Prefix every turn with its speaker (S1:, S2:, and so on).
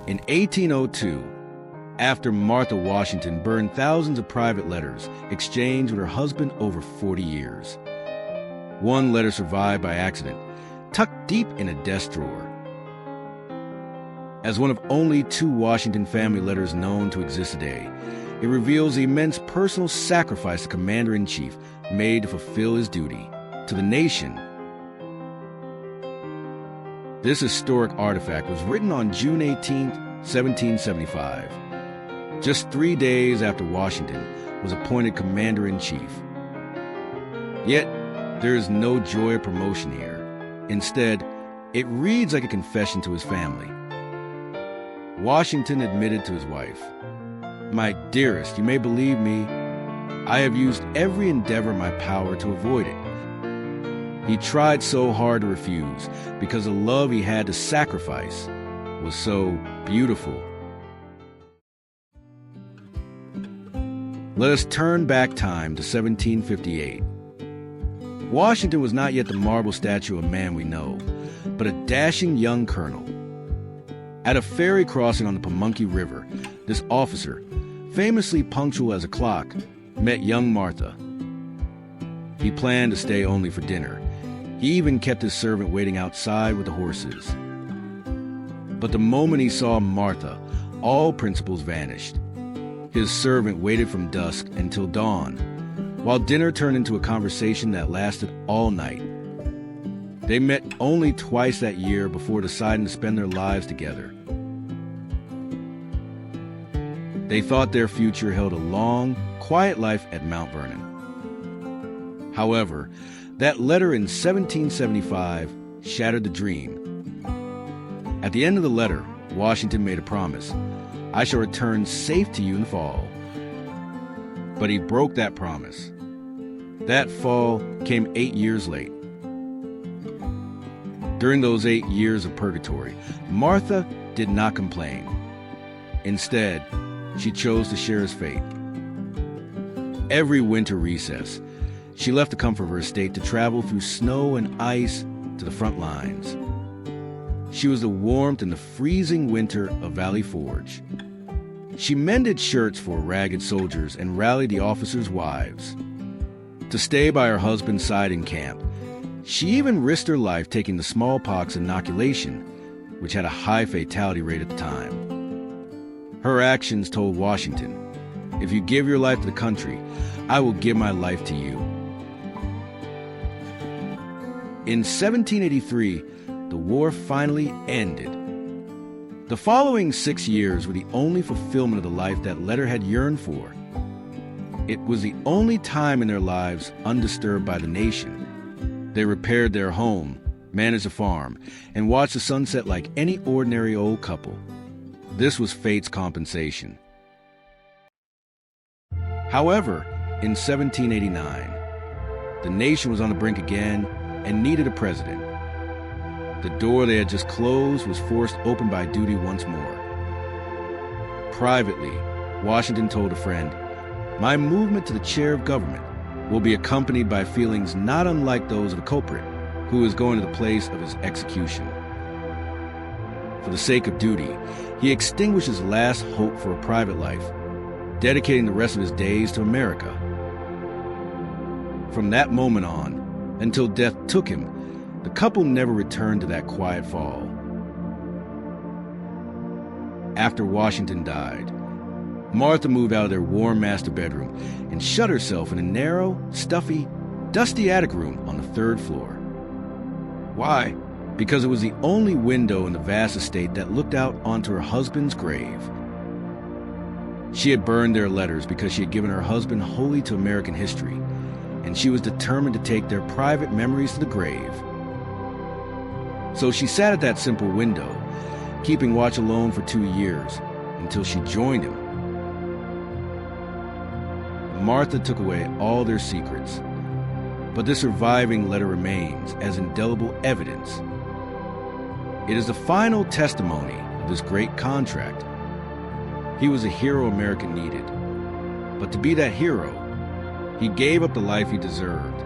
S1: In 1802, after Martha Washington burned thousands of private letters exchanged with her husband over 40 years. One letter survived by accident, tucked deep in a desk drawer. As one of only 2 Washington family letters known to exist today, it reveals the immense personal sacrifice the Commander-in-Chief made to fulfill his duty to the nation. This historic artifact was written on June 18, 1775, just 3 days after Washington was appointed Commander-in-Chief. Yet, there is no joy or promotion here. Instead, it reads like a confession to his family. Washington admitted to his wife, "My dearest, you may believe me, I have used every endeavor in my power to avoid it." He tried so hard to refuse because the love he had to sacrifice was so beautiful. Let us turn back time to 1758. Washington was not yet the marble statue of man we know, but a dashing young colonel. At a ferry crossing on the Pamunkey River, this officer, famously punctual as a clock, met young Martha. He planned to stay only for dinner. He even kept his servant waiting outside with the horses. But the moment he saw Martha, all principles vanished. His servant waited from dusk until dawn, while dinner turned into a conversation that lasted all night. They met only twice that year before deciding to spend their lives together. They thought their future held a long, quiet life at Mount Vernon. However, that letter in 1775 shattered the dream. At the end of the letter, Washington made a promise: "I shall return safe to you in the fall." But he broke that promise. That fall came 8 years late. During those 8 years of purgatory, Martha did not complain. Instead, she chose to share his fate. Every winter recess, she left the comfort of her estate to travel through snow and ice to the front lines. She was the warmth in the freezing winter of Valley Forge. She mended shirts for ragged soldiers and rallied the officers' wives. To stay by her husband's side in camp, she even risked her life taking the smallpox inoculation, which had a high fatality rate at the time. Her actions told Washington, "If you give your life to the country, I will give my life to you." In 1783, the war finally ended. The following 6 years were the only fulfillment of the life that letter had yearned for. It was the only time in their lives undisturbed by the nation. They repaired their home, managed a farm, and watched the sunset like any ordinary old couple. This was fate's compensation. However, in 1789, the nation was on the brink again and needed a president. The door they had just closed was forced open by duty once more. Privately, Washington told a friend, "My movement to the chair of government will be accompanied by feelings not unlike those of a culprit who is going to the place of his execution." For the sake of duty, he extinguished his last hope for a private life, dedicating the rest of his days to America. From that moment on, until death took him, the couple never returned to that quiet fall. After Washington died, Martha moved out of their warm master bedroom and shut herself in a narrow, stuffy, dusty attic room on the 3rd floor. Why? Because it was the only window in the vast estate that looked out onto her husband's grave. She had burned their letters because she had given her husband wholly to American history, and she was determined to take their private memories to the grave. So she sat at that simple window, keeping watch alone for 2 years, until she joined him. Martha took away all their secrets, but the surviving letter remains as indelible evidence. It is the final testimony of this great contract. He was a hero America needed, but to be that hero, he gave up the life he deserved.